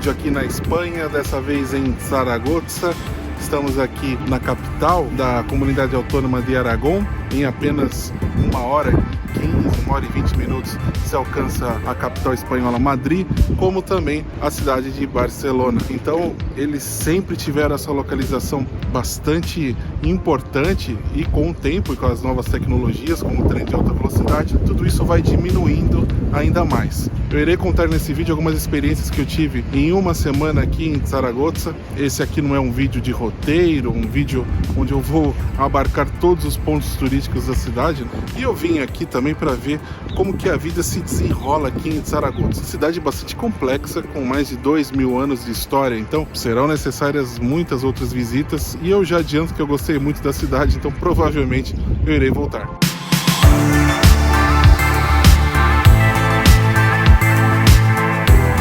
vídeo aqui na Espanha, dessa vez em Zaragoza. Estamos aqui na capital da comunidade autônoma de Aragão. Em apenas 1h15 se alcança a capital espanhola Madrid, como também a cidade de Barcelona. Então eles sempre tiveram essa localização bastante importante, e com o tempo e com as novas tecnologias, como o trem de alta velocidade, tudo isso vai diminuindo ainda mais. Eu irei contar nesse vídeo algumas experiências que eu tive em uma semana aqui em Zaragoza. Esse aqui não é um vídeo de roteiro, um vídeo onde eu vou abarcar todos os pontos turísticos da cidade, e eu vim aqui também para ver como que a vida se desenrola aqui em Zaragoza. Cidade bastante complexa, com mais de 2.000 anos de história, então serão necessárias muitas outras visitas, e eu já adianto que eu gostei muito da cidade, então provavelmente eu irei voltar.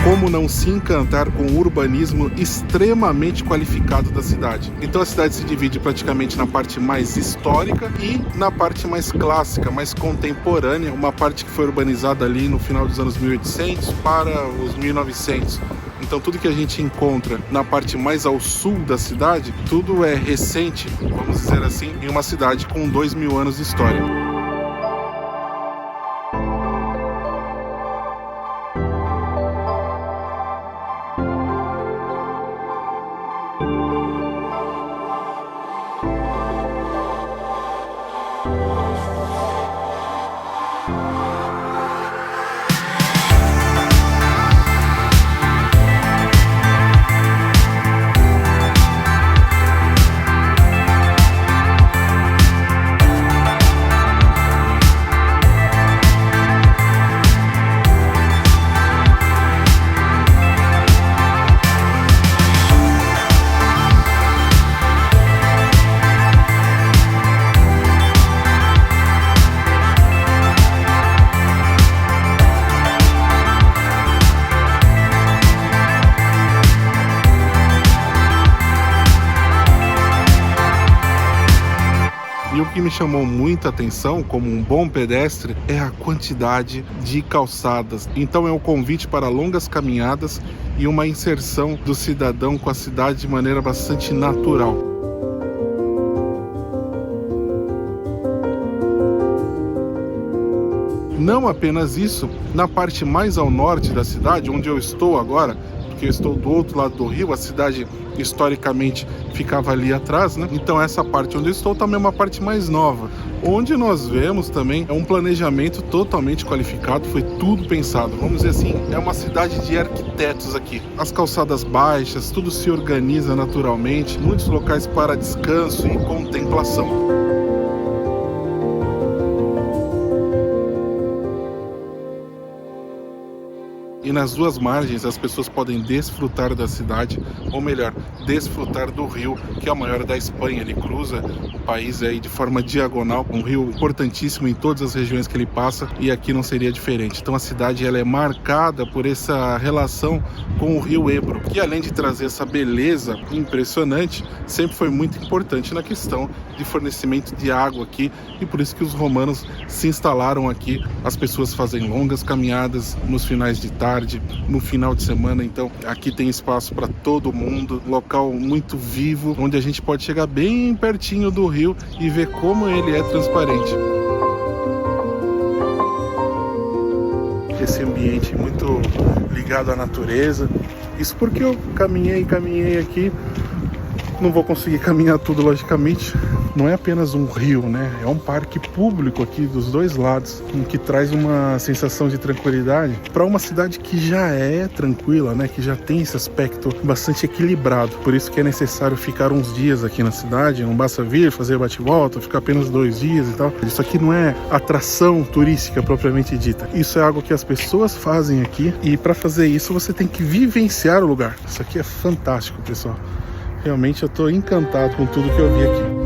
Como não se encantar com o urbanismo extremamente qualificado da cidade? Então a cidade se divide praticamente na parte mais histórica e na parte mais clássica, mais contemporânea, uma parte que foi urbanizada ali no final dos anos 1800 para os 1900. Então tudo que a gente encontra na parte mais ao sul da cidade, tudo é recente, vamos dizer assim, em uma cidade com 2.000 anos de história. E o que me chamou muita atenção como um bom pedestre é a quantidade de calçadas. Então é um convite para longas caminhadas e uma inserção do cidadão com a cidade de maneira bastante natural. Não apenas isso, na parte mais ao norte da cidade, onde eu estou agora, porque eu estou do outro lado do rio, a cidade historicamente ficava ali atrás, né? Então essa parte onde eu estou também é uma parte mais nova, onde nós vemos também um planejamento totalmente qualificado, foi tudo pensado, vamos dizer assim, é uma cidade de arquitetos aqui. As calçadas baixas, tudo se organiza naturalmente, muitos locais para descanso e contemplação. E nas duas margens as pessoas podem desfrutar da cidade, ou melhor, desfrutar do rio, que é o maior da Espanha. Ele cruza o país aí de forma diagonal, um rio importantíssimo em todas as regiões que ele passa, e aqui não seria diferente. Então a cidade ela é marcada por essa relação com o rio Ebro, que além de trazer essa beleza impressionante, sempre foi muito importante na questão de fornecimento de água aqui, e por isso que os romanos se instalaram aqui. As pessoas fazem longas caminhadas nos finais de tarde, no final de semana, então aqui tem espaço para todo mundo, local muito vivo, onde a gente pode chegar bem pertinho do rio e ver como ele é transparente. Esse ambiente muito ligado à natureza, isso porque eu caminhei aqui, não vou conseguir caminhar tudo logicamente. Não é apenas um rio, né? É um parque público aqui dos dois lados, que traz uma sensação de tranquilidade para uma cidade que já é tranquila, né? Que já tem esse aspecto bastante equilibrado. Por isso que é necessário ficar uns dias aqui na cidade, não basta vir, fazer bate-volta, ficar apenas 2 dias e tal. Isso aqui não é atração turística propriamente dita. Isso é algo que as pessoas fazem aqui, e para fazer isso você tem que vivenciar o lugar. Isso aqui é fantástico, pessoal. Realmente eu estou encantado com tudo que eu vi aqui.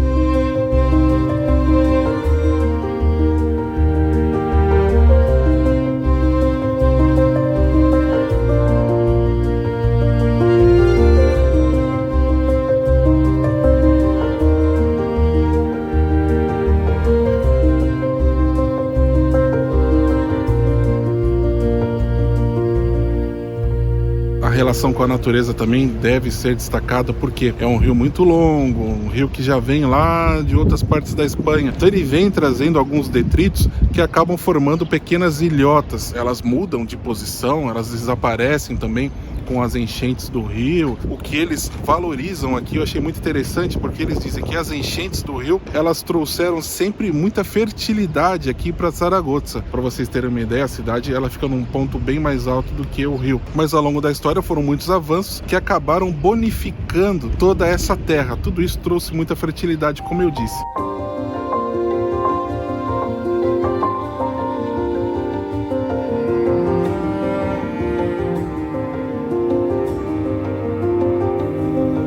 relação com a natureza também deve ser destacada, porque é um rio muito longo, um rio que já vem lá de outras partes da Espanha. Então ele vem trazendo alguns detritos que acabam formando pequenas ilhotas. Elas mudam de posição, elas desaparecem também com as enchentes do rio. O que eles valorizam aqui eu achei muito interessante, porque eles dizem que as enchentes do rio, elas trouxeram sempre muita fertilidade aqui para Zaragoza. Para vocês terem uma ideia, a cidade ela fica num ponto bem mais alto do que o rio. Mas ao longo da história foram muitos avanços que acabaram bonificando toda essa terra. Tudo isso trouxe muita fertilidade, como eu disse.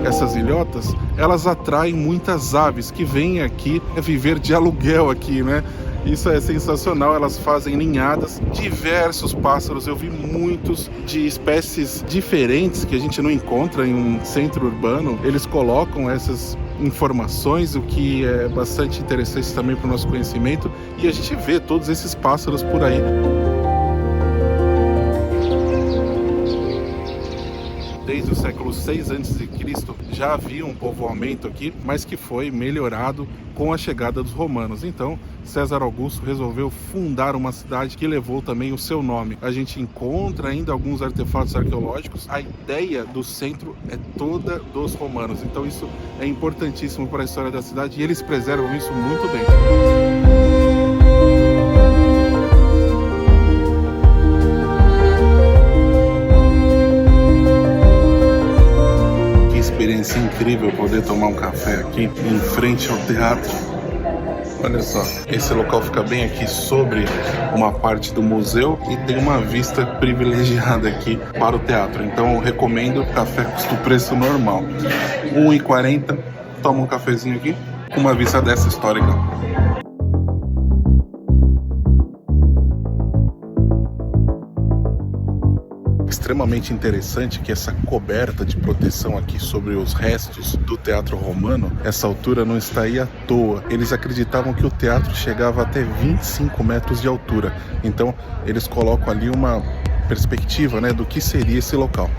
Essas ilhotas, elas atraem muitas aves que vêm aqui viver de aluguel aqui, né? Isso é sensacional, elas fazem ninhadas, diversos pássaros, eu vi muitos de espécies diferentes que a gente não encontra em um centro urbano. Eles colocam essas informações, o que é bastante interessante também para o nosso conhecimento, e a gente vê todos esses pássaros por aí. Desde o século 6 a.C. já havia um povoamento aqui, mas que foi melhorado com a chegada dos romanos. Então, César Augusto resolveu fundar uma cidade que levou também o seu nome. A gente encontra ainda alguns artefatos arqueológicos. A ideia do centro é toda dos romanos. Então, isso é importantíssimo para a história da cidade e eles preservam isso muito bem. Experiência incrível poder tomar um café aqui em frente ao teatro. Olha só, esse local fica bem aqui sobre uma parte do museu e tem uma vista privilegiada aqui para o teatro. Então eu recomendo. Café custa o preço normal, R$1,40. Toma um cafezinho aqui com uma vista dessa histórica. Extremamente interessante que essa coberta de proteção aqui sobre os restos do teatro romano, essa altura não está aí à toa. Eles acreditavam que o teatro chegava até 25 metros de altura. Então eles colocam ali uma perspectiva, né, do que seria esse local.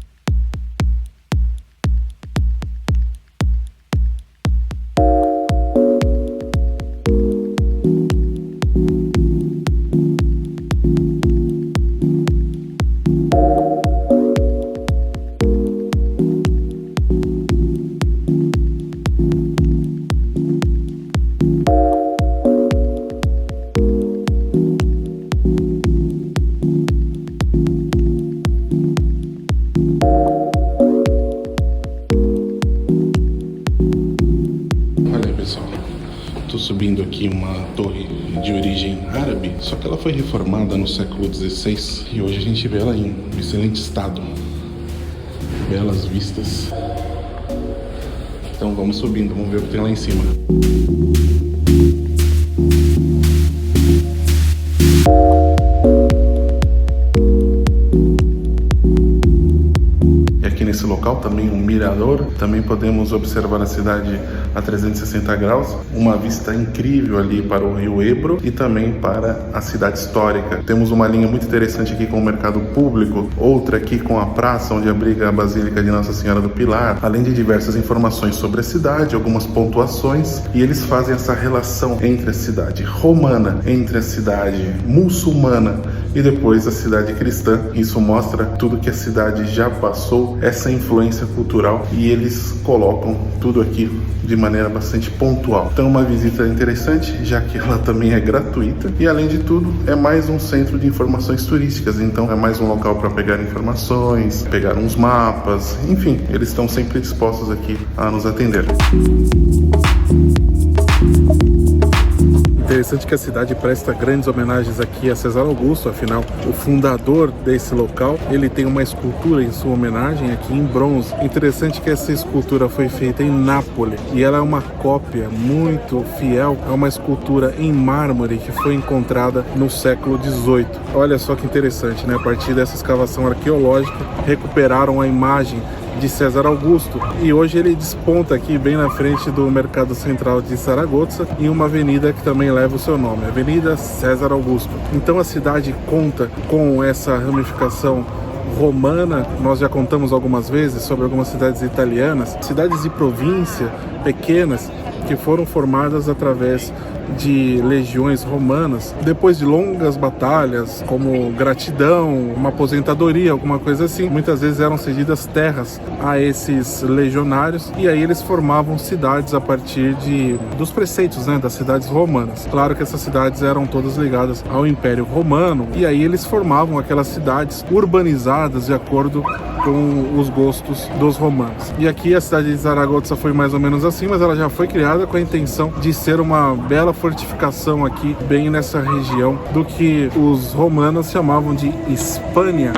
Subindo aqui uma torre de origem árabe, só que ela foi reformada no século XVI e hoje a gente vê ela em excelente estado. Belas vistas. Então vamos subindo, vamos ver o que tem lá em cima. Nesse local também um mirador, também podemos observar a cidade a 360 graus, uma vista incrível ali para o rio Ebro e também para a cidade histórica. Temos uma linha muito interessante aqui com o mercado público, outra aqui com a praça onde abriga a Basílica de Nossa Senhora do Pilar, além de diversas informações sobre a cidade, algumas pontuações, e eles fazem essa relação entre a cidade romana, entre a cidade muçulmana e depois a cidade cristã. Isso mostra tudo que a cidade já passou, essa influência cultural, e eles colocam tudo aqui de maneira bastante pontual. Então uma visita interessante, já que ela também é gratuita e além de tudo é mais um centro de informações turísticas, então é mais um local para pegar informações, pegar uns mapas, enfim, eles estão sempre dispostos aqui a nos atender. Interessante que a cidade presta grandes homenagens aqui a César Augusto, afinal, o fundador desse local, ele tem uma escultura em sua homenagem aqui em bronze. Interessante que essa escultura foi feita em Nápoles e ela é uma cópia muito fiel a uma escultura em mármore que foi encontrada no século XVIII. Olha só que interessante, né? A partir dessa escavação arqueológica, recuperaram a imagem de César Augusto e hoje ele desponta aqui bem na frente do mercado central de Zaragoza, em uma avenida que também leva o seu nome, Avenida César Augusto. Então a cidade conta com essa ramificação romana. Nós já contamos algumas vezes sobre algumas cidades italianas, cidades de província pequenas que foram formadas através de legiões romanas, depois de longas batalhas, como gratidão, uma aposentadoria, alguma coisa assim. Muitas vezes eram cedidas terras a esses legionários e aí eles formavam cidades a partir dos preceitos, né, das cidades romanas. Claro que essas cidades eram todas ligadas ao Império Romano e aí eles formavam aquelas cidades urbanizadas de acordo com os gostos dos romanos. E aqui a cidade de Zaragoza foi mais ou menos assim, mas ela já foi criada com a intenção de ser uma bela fortificação aqui, bem nessa região do que os romanos chamavam de Hispânia.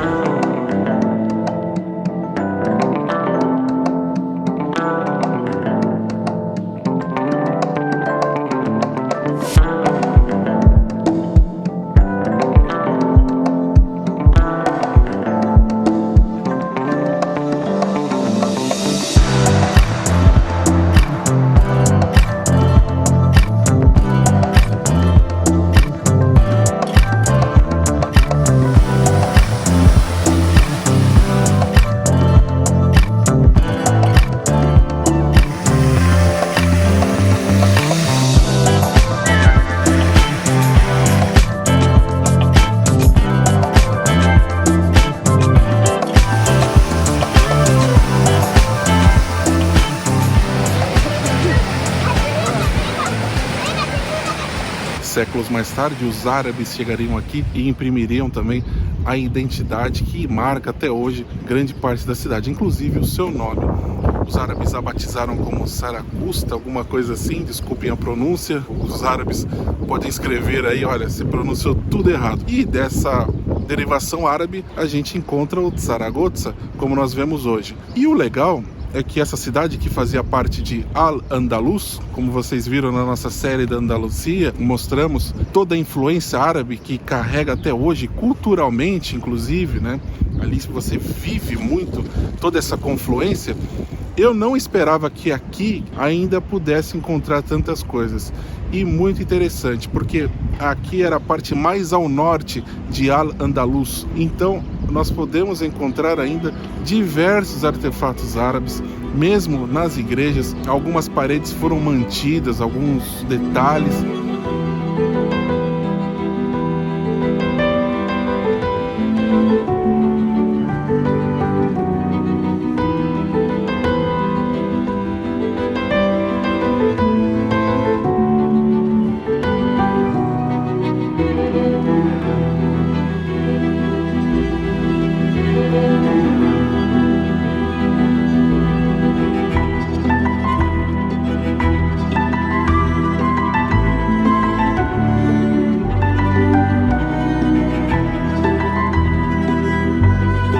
Séculos mais tarde, os árabes chegariam aqui e imprimiriam também a identidade que marca até hoje grande parte da cidade, inclusive o seu nome. Os árabes a batizaram como Saracusta, alguma coisa assim, desculpem a pronúncia. Os árabes podem escrever aí, olha, você pronunciou tudo errado. E dessa derivação árabe, a gente encontra o Zaragoza, como nós vemos hoje. E o legal é que essa cidade, que fazia parte de Al-Andalus, como vocês viram na nossa série da Andalucia, mostramos toda a influência árabe que carrega até hoje, culturalmente inclusive, né? Ali você vive muito toda essa confluência. Eu não esperava que aqui ainda pudesse encontrar tantas coisas. E muito interessante, porque aqui era a parte mais ao norte de Al-Andalus. Então, nós podemos encontrar ainda diversos artefatos árabes, mesmo nas igrejas. Algumas paredes foram mantidas, alguns detalhes.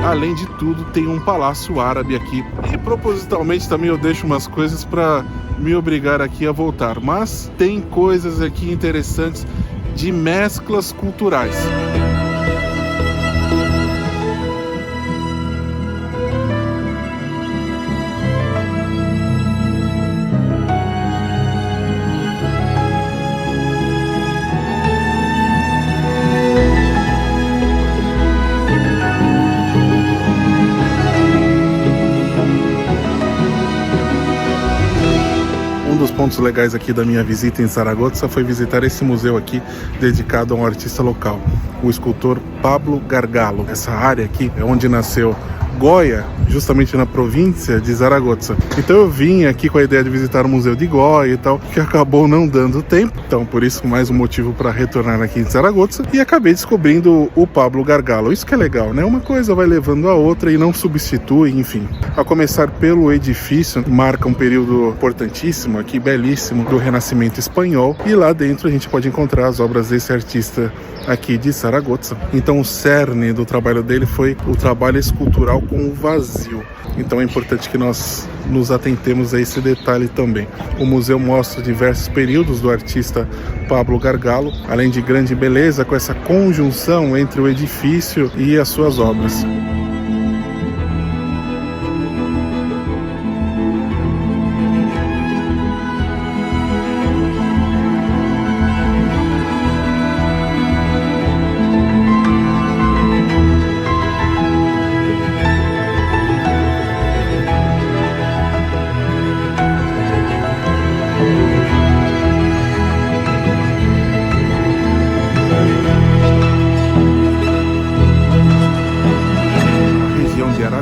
Além de tudo, tem um palácio árabe aqui. E propositalmente também eu deixo umas coisas para me obrigar aqui a voltar. Mas tem coisas aqui interessantes de mesclas culturais. Pontos legais aqui da minha visita em Zaragoza foi visitar esse museu aqui dedicado a um artista local, o escultor Pablo Gargallo. Essa área aqui é onde nasceu Goya, justamente na província de Zaragoza. Então eu vim aqui com a ideia de visitar o museu de Goya e tal, que acabou não dando tempo, então por isso mais um motivo para retornar aqui em Zaragoza, e acabei descobrindo o Pablo Gargallo. Isso que é legal, né? Uma coisa vai levando a outra e não substitui, enfim. A começar pelo edifício, marca um período importantíssimo aqui, belíssimo, do Renascimento espanhol, e lá dentro a gente pode encontrar as obras desse artista aqui de Zaragoza. Então o cerne do trabalho dele foi o trabalho escultural com o vazio. Então é importante que nós nos atentemos a esse detalhe também. O museu mostra diversos períodos do artista Pablo Gargallo, além de grande beleza com essa conjunção entre o edifício e as suas obras.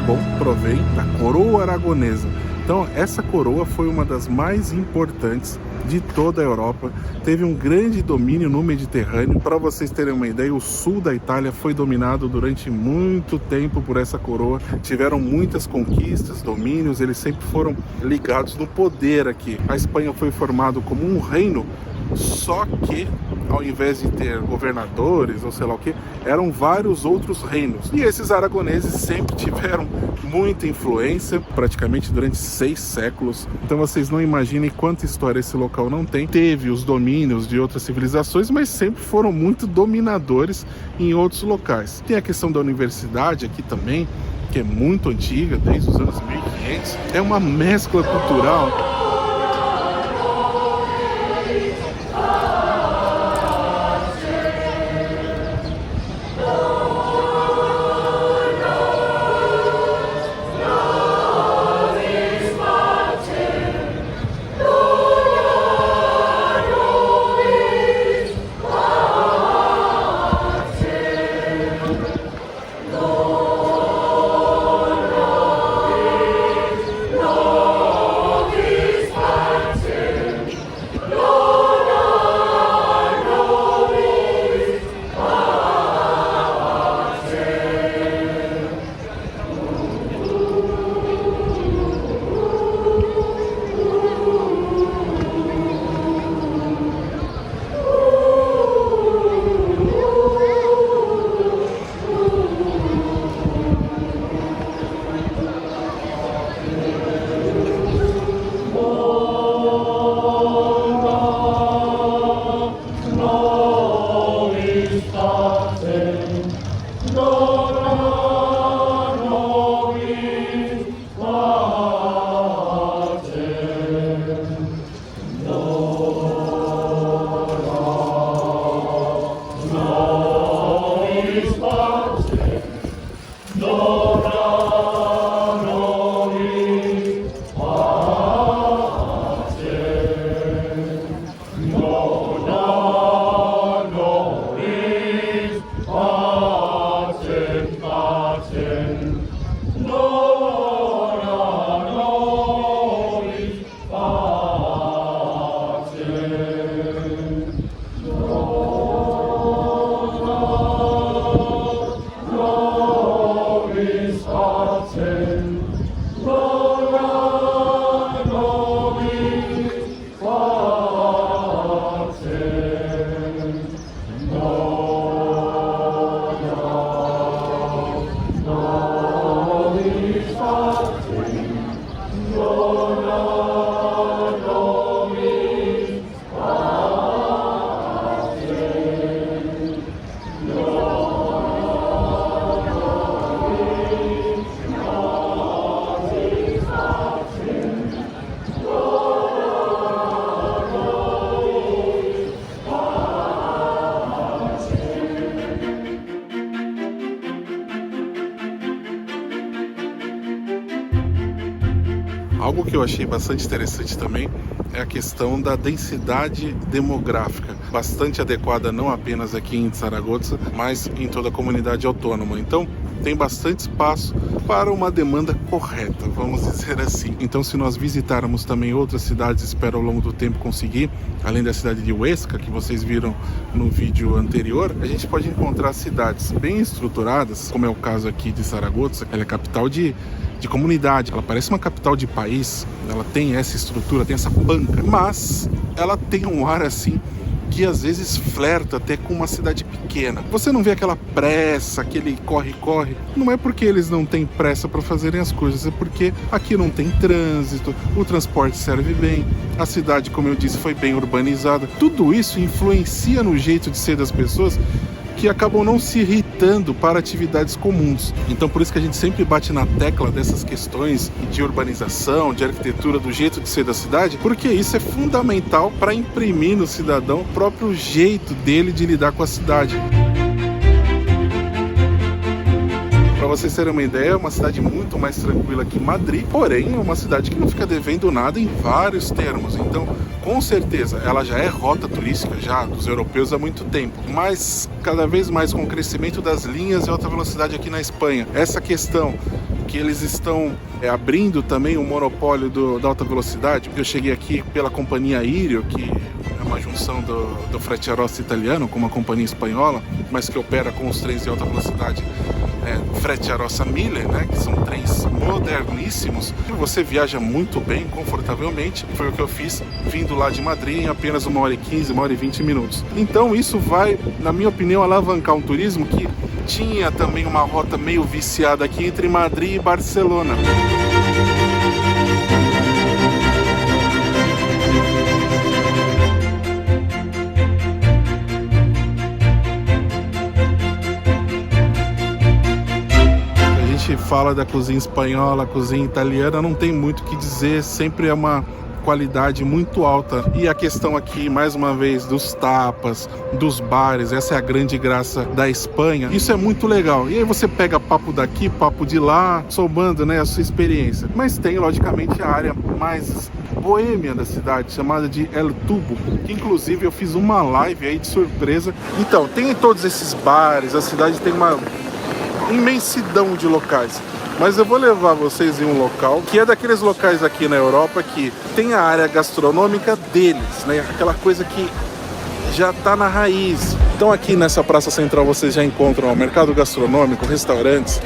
Aragão provém da coroa aragonesa. Então, essa coroa foi uma das mais importantes de toda a Europa, teve um grande domínio no Mediterrâneo. Para vocês terem uma ideia, o sul da Itália foi dominado durante muito tempo por essa coroa, tiveram muitas conquistas, domínios, eles sempre foram ligados no poder aqui. A Espanha foi formada como um reino, só que ao invés de ter governadores ou sei lá o que, eram vários outros reinos. E esses aragoneses sempre tiveram muita influência, praticamente durante 6 séculos. Então vocês não imaginem quanta história esse local não tem. Teve os domínios de outras civilizações, mas sempre foram muito dominadores em outros locais. Tem a questão da universidade aqui também, que é muito antiga, desde os anos 1500. É uma mescla cultural. Algo que eu achei bastante interessante também é a questão da densidade demográfica, bastante adequada não apenas aqui em Zaragoza, mas em toda a comunidade autônoma. Então, tem bastante espaço para uma demanda correta, vamos dizer assim. Então, se nós visitarmos também outras cidades, espero ao longo do tempo conseguir, além da cidade de Huesca, que vocês viram no vídeo anterior, a gente pode encontrar cidades bem estruturadas, como é o caso aqui de Zaragoza. Ela é capital de comunidade, ela parece uma capital de país, ela tem essa estrutura, tem essa banca, mas ela tem um ar assim que às vezes flerta até com uma cidade pequena. Você não vê aquela pressa, aquele corre-corre. Não é porque eles não têm pressa para fazerem as coisas, é porque aqui não tem trânsito, o transporte serve bem, a cidade, como eu disse, foi bem urbanizada. Tudo isso influencia no jeito de ser das pessoas, que acabam não se irritando para atividades comuns. Então por isso que a gente sempre bate na tecla dessas questões de urbanização, de arquitetura, do jeito de ser da cidade, porque isso é fundamental para imprimir no cidadão o próprio jeito dele de lidar com a cidade. Para vocês terem uma ideia, é uma cidade muito mais tranquila que Madrid, porém é uma cidade que não fica devendo nada em vários termos. Então, com certeza, ela já é rota turística já dos europeus há muito tempo, mas cada vez mais com o crescimento das linhas de alta velocidade aqui na Espanha, essa questão que eles estão abrindo também o monopólio da alta velocidade. Eu cheguei aqui pela companhia Irio, que é uma junção do Frecciarossa italiano com uma companhia espanhola, mas que opera com os trens de alta velocidade Frecciarossa Mille, né, que são trens moderníssimos. Você viaja muito bem, confortavelmente. Foi o que eu fiz vindo lá de Madrid em apenas 1h15, 1h20 minutos. Então isso vai, na minha opinião, alavancar um turismo que tinha também uma rota meio viciada aqui entre Madrid e Barcelona. Fala da cozinha espanhola, cozinha italiana, não tem muito o que dizer, sempre é uma qualidade muito alta. E a questão aqui, mais uma vez, dos tapas, dos bares, essa é a grande graça da Espanha. Isso é muito legal. E aí você pega papo daqui, papo de lá, somando, né, a sua experiência. Mas tem, logicamente, a área mais boêmia da cidade, chamada de El Tubo, que inclusive eu fiz uma live aí de surpresa. Então, tem todos esses bares, a cidade tem uma imensidão de locais, mas eu vou levar vocês em um local que é daqueles locais aqui na Europa que tem a área gastronômica deles, né? Aquela coisa que já tá na raiz. Então aqui nessa praça central vocês já encontram o mercado gastronômico, restaurantes,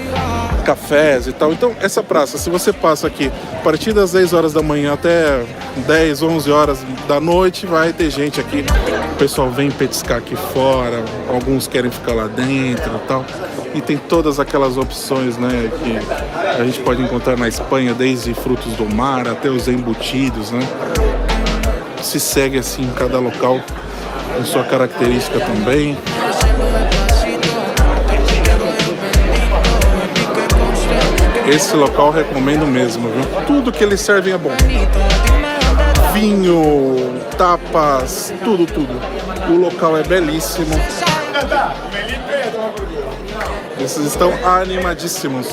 cafés e tal. Então essa praça, se você passa aqui a partir das 10 horas da manhã até 10, 11 horas da noite, vai ter gente aqui. O pessoal vem petiscar aqui fora, alguns querem ficar lá dentro e tal. E tem todas aquelas opções, né, que a gente pode encontrar na Espanha, desde frutos do mar até os embutidos, né? Se segue assim em cada local, com sua característica também. Esse local recomendo mesmo, viu? Tudo que eles servem é bom. Vinho, tapas, tudo. O local é belíssimo. Eles estão animadíssimos.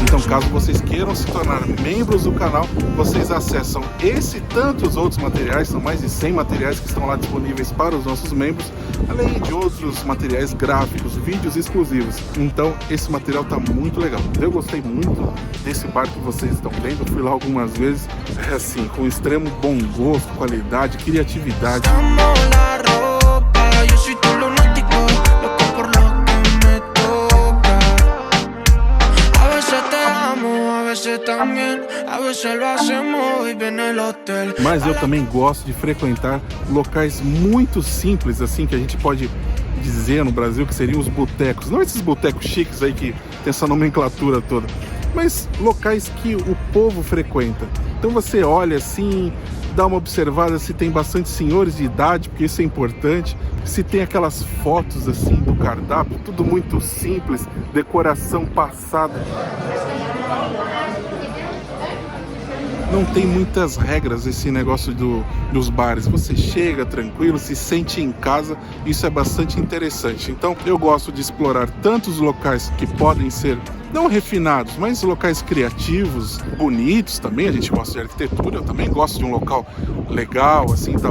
Então, caso vocês queiram se tornar membros do canal, vocês acessam esse e tantos outros materiais, são mais de 100 materiais que estão lá disponíveis para os nossos membros, além de outros materiais gráficos, vídeos exclusivos. Então, esse material tá muito legal. Eu gostei muito desse bar que vocês estão vendo, eu fui lá algumas vezes, assim, com extremo bom gosto, qualidade, criatividade. Mas eu também gosto de frequentar locais muito simples, assim, que a gente pode dizer no Brasil que seriam os botecos. Não esses botecos chiques aí que tem essa nomenclatura toda, mas locais que o povo frequenta. Então você olha assim, dá uma observada se tem bastante senhores de idade, porque isso é importante. Se tem aquelas fotos assim do cardápio, tudo muito simples, decoração passada. Não tem muitas regras esse negócio dos bares. Você chega tranquilo, se sente em casa, isso é bastante interessante. Então eu gosto de explorar tantos locais que podem ser não refinados, mas locais criativos, bonitos também. A gente gosta de arquitetura, eu também gosto de um local legal, assim, tal.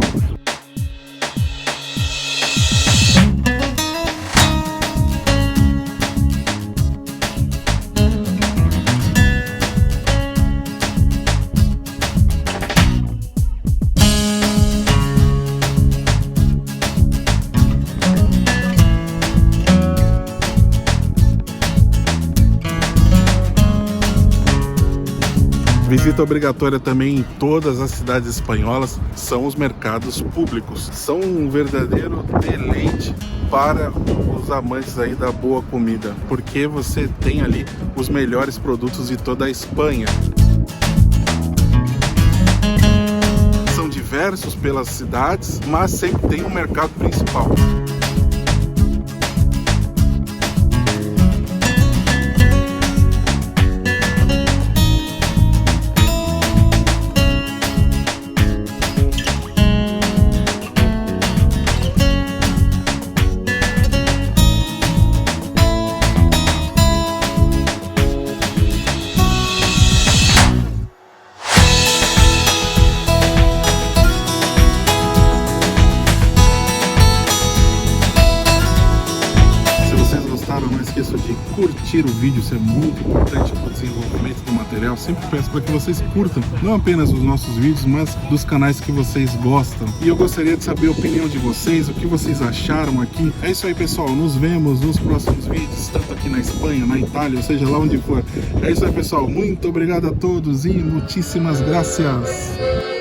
Visita obrigatória também em todas as cidades espanholas são os mercados públicos. São um verdadeiro deleite para os amantes aí da boa comida, porque você tem ali os melhores produtos de toda a Espanha. São diversos pelas cidades, mas sempre tem um mercado principal. curtir o vídeo, isso é muito importante para o desenvolvimento do material. Sempre peço para que vocês curtam, não apenas os nossos vídeos, mas dos canais que vocês gostam. E eu gostaria de saber a opinião de vocês, o que vocês acharam aqui. É isso aí, pessoal, nos vemos nos próximos vídeos, tanto aqui na Espanha, na Itália, ou seja, lá onde for. É isso aí, pessoal, muito obrigado a todos e muitíssimas graças.